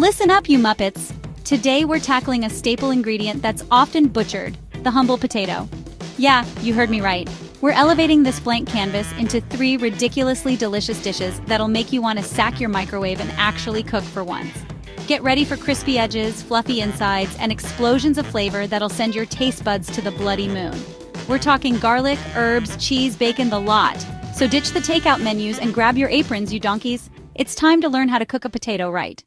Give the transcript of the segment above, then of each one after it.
Listen up, you Muppets! Today we're tackling a staple ingredient that's often butchered, the humble potato. Yeah, you heard me right. We're elevating this blank canvas into 3 ridiculously delicious dishes that'll make you want to sack your microwave and actually cook for once. Get ready for crispy edges, fluffy insides, and explosions of flavor that'll send your taste buds to the bloody moon. We're talking garlic, herbs, cheese, bacon, the lot. So ditch the takeout menus and grab your aprons, you donkeys. It's time to learn how to cook a potato right.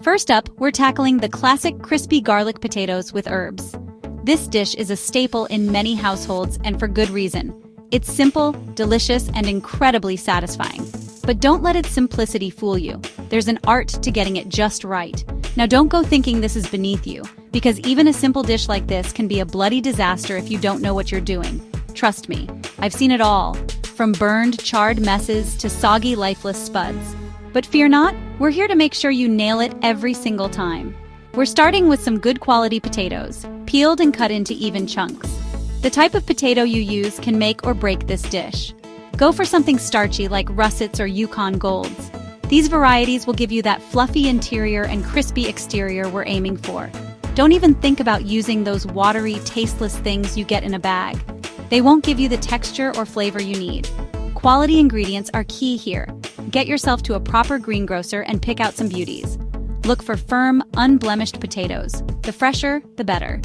First up, we're tackling the classic crispy garlic potatoes with herbs. This dish is a staple in many households, and for good reason. It's simple, delicious, and incredibly satisfying. But don't let its simplicity fool you. There's an art to getting it just right. Now don't go thinking this is beneath you, because even a simple dish like this can be a bloody disaster if you don't know what you're doing. Trust me, I've seen it all, from burned, charred messes to soggy, lifeless spuds. But fear not, we're here to make sure you nail it every single time. We're starting with some good quality potatoes, peeled and cut into even chunks. The type of potato you use can make or break this dish. Go for something starchy like russets or Yukon Golds. These varieties will give you that fluffy interior and crispy exterior we're aiming for. Don't even think about using those watery, tasteless things you get in a bag. They won't give you the texture or flavor you need. Quality ingredients are key here. Get yourself to a proper greengrocer and pick out some beauties. Look for firm, unblemished potatoes. The fresher, the better.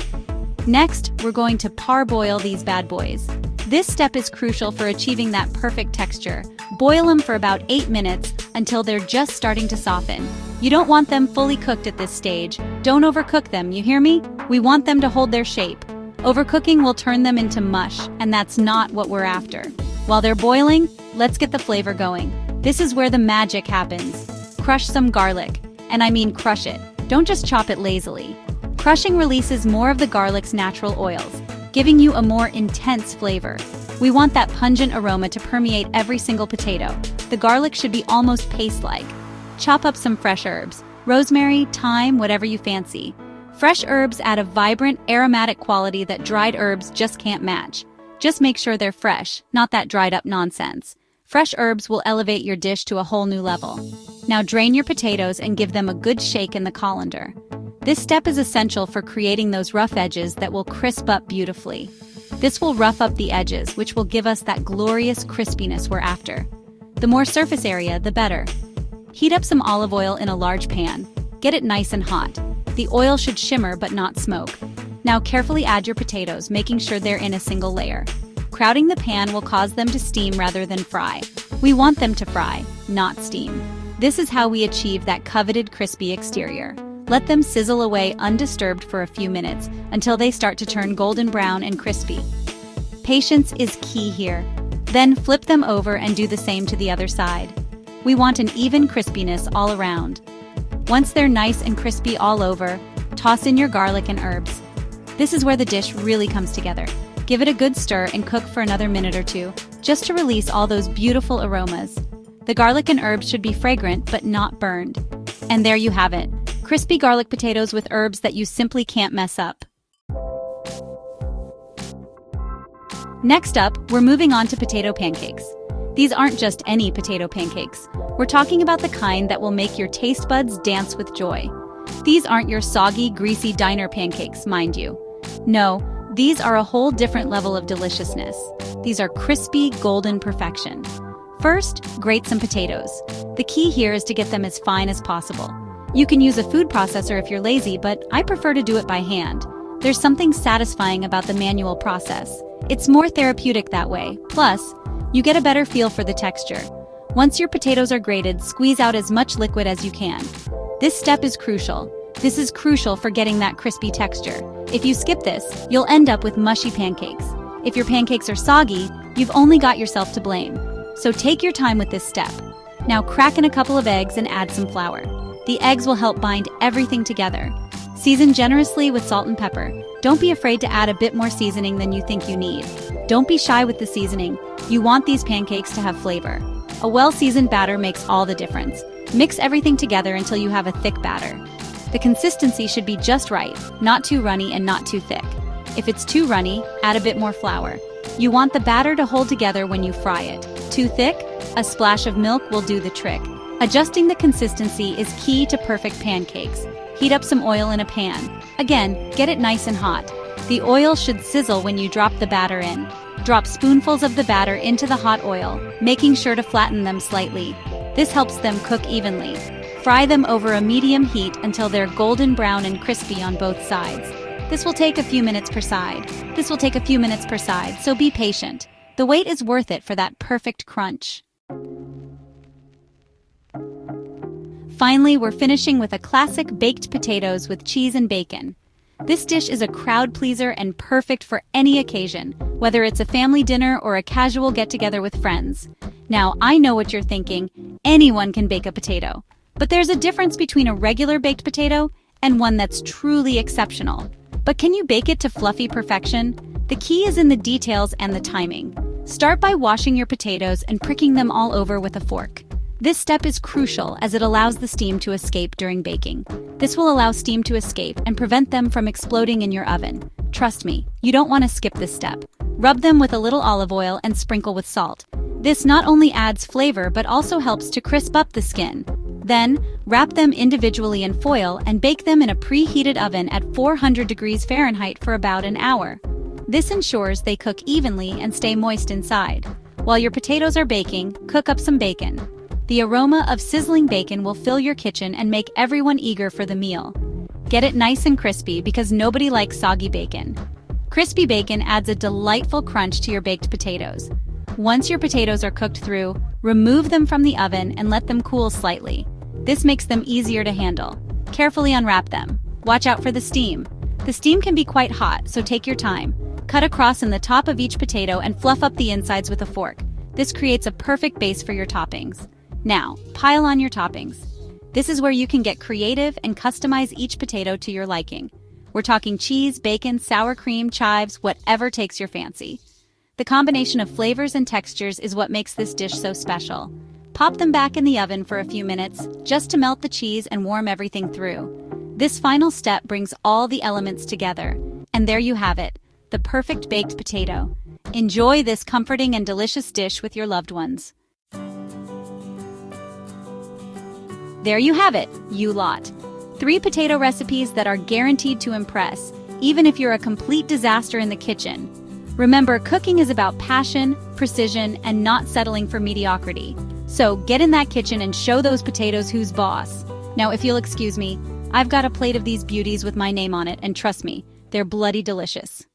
Next, we're going to parboil these bad boys. This step is crucial for achieving that perfect texture. Boil them for about 8 minutes until they're just starting to soften. You don't want them fully cooked at this stage. Don't overcook them, you hear me? We want them to hold their shape. Overcooking will turn them into mush, and that's not what we're after. While they're boiling, let's get the flavor going. This is where the magic happens. Crush some garlic, and I mean crush it. Don't just chop it lazily. Crushing releases more of the garlic's natural oils, giving you a more intense flavor. We want that pungent aroma to permeate every single potato. The garlic should be almost paste-like. Chop up some fresh herbs, rosemary, thyme, whatever you fancy. Fresh herbs add a vibrant, aromatic quality that dried herbs just can't match. Just make sure they're fresh, not that dried-up nonsense. Fresh herbs will elevate your dish to a whole new level. Now drain your potatoes and give them a good shake in the colander. This step is essential for creating those rough edges that will crisp up beautifully. This will rough up the edges, which will give us that glorious crispiness we're after. The more surface area, the better. Heat up some olive oil in a large pan. Get it nice and hot. The oil should shimmer but not smoke. Now carefully add your potatoes, making sure they're in a single layer. Crowding the pan will cause them to steam rather than fry. We want them to fry, not steam. This is how we achieve that coveted crispy exterior. Let them sizzle away undisturbed for a few minutes until they start to turn golden brown and crispy. Patience is key here. Then flip them over and do the same to the other side. We want an even crispiness all around. Once they're nice and crispy all over, toss in your garlic and herbs. This is where the dish really comes together. Give it a good stir and cook for another minute or two, just to release all those beautiful aromas. The garlic and herbs should be fragrant but not burned. And there you have it. Crispy garlic potatoes with herbs that you simply can't mess up. Next up, we're moving on to potato pancakes. These aren't just any potato pancakes. We're talking about the kind that will make your taste buds dance with joy. These aren't your soggy, greasy diner pancakes, mind you. No, these are a whole different level of deliciousness. These are crispy, golden perfection. First, grate some potatoes. The key here is to get them as fine as possible. You can use a food processor if you're lazy, but I prefer to do it by hand. There's something satisfying about the manual process. It's more therapeutic that way. Plus, you get a better feel for the texture. Once your potatoes are grated, squeeze out as much liquid as you can. This step is crucial. This is crucial for getting that crispy texture. If you skip this, you'll end up with mushy pancakes. If your pancakes are soggy, you've only got yourself to blame. So take your time with this step. Now crack in a couple of eggs and add some flour. The eggs will help bind everything together. Season generously with salt and pepper. Don't be afraid to add a bit more seasoning than you think you need. Don't be shy with the seasoning. You want these pancakes to have flavor. A well-seasoned batter makes all the difference. Mix everything together until you have a thick batter. The consistency should be just right, not too runny and not too thick. If it's too runny, add a bit more flour. You want the batter to hold together when you fry it. Too thick? A splash of milk will do the trick. Adjusting the consistency is key to perfect pancakes. Heat up some oil in a pan. Again, get it nice and hot. The oil should sizzle when you drop the batter in. Drop spoonfuls of the batter into the hot oil, making sure to flatten them slightly. This helps them cook evenly. Fry them over a medium heat until they're golden brown and crispy on both sides. This will take a few minutes per side. So be patient. The wait is worth it for that perfect crunch. Finally, we're finishing with a classic baked potatoes with cheese and bacon. This dish is a crowd pleaser and perfect for any occasion, whether it's a family dinner or a casual get-together with friends. Now, I know what you're thinking. Anyone can bake a potato. But there's a difference between a regular baked potato and one that's truly exceptional. But can you bake it to fluffy perfection? The key is in the details and the timing. Start by washing your potatoes and pricking them all over with a fork. This step is crucial as it allows the steam to escape during baking. This will allow steam to escape and prevent them from exploding in your oven. Trust me, you don't want to skip this step. Rub them with a little olive oil and sprinkle with salt. This not only adds flavor but also helps to crisp up the skin. Then, wrap them individually in foil and bake them in a preheated oven at 400 degrees Fahrenheit for about an hour. This ensures they cook evenly and stay moist inside. While your potatoes are baking, cook up some bacon. The aroma of sizzling bacon will fill your kitchen and make everyone eager for the meal. Get it nice and crispy because nobody likes soggy bacon. Crispy bacon adds a delightful crunch to your baked potatoes. Once your potatoes are cooked through, remove them from the oven and let them cool slightly. This makes them easier to handle. Carefully unwrap them. Watch out for the steam. The steam can be quite hot, so take your time. Cut a cross in the top of each potato and fluff up the insides with a fork. This creates a perfect base for your toppings. Now, pile on your toppings. This is where you can get creative and customize each potato to your liking. We're talking cheese, bacon, sour cream, chives, whatever takes your fancy. The combination of flavors and textures is what makes this dish so special. Pop them back in the oven for a few minutes, just to melt the cheese and warm everything through. This final step brings all the elements together. And there you have it, the perfect baked potato. Enjoy this comforting and delicious dish with your loved ones. There you have it, you lot. 3 potato recipes that are guaranteed to impress, even if you're a complete disaster in the kitchen. Remember, cooking is about passion, precision, and not settling for mediocrity. So get in that kitchen and show those potatoes who's boss. Now, if you'll excuse me, I've got a plate of these beauties with my name on it, and trust me, they're bloody delicious.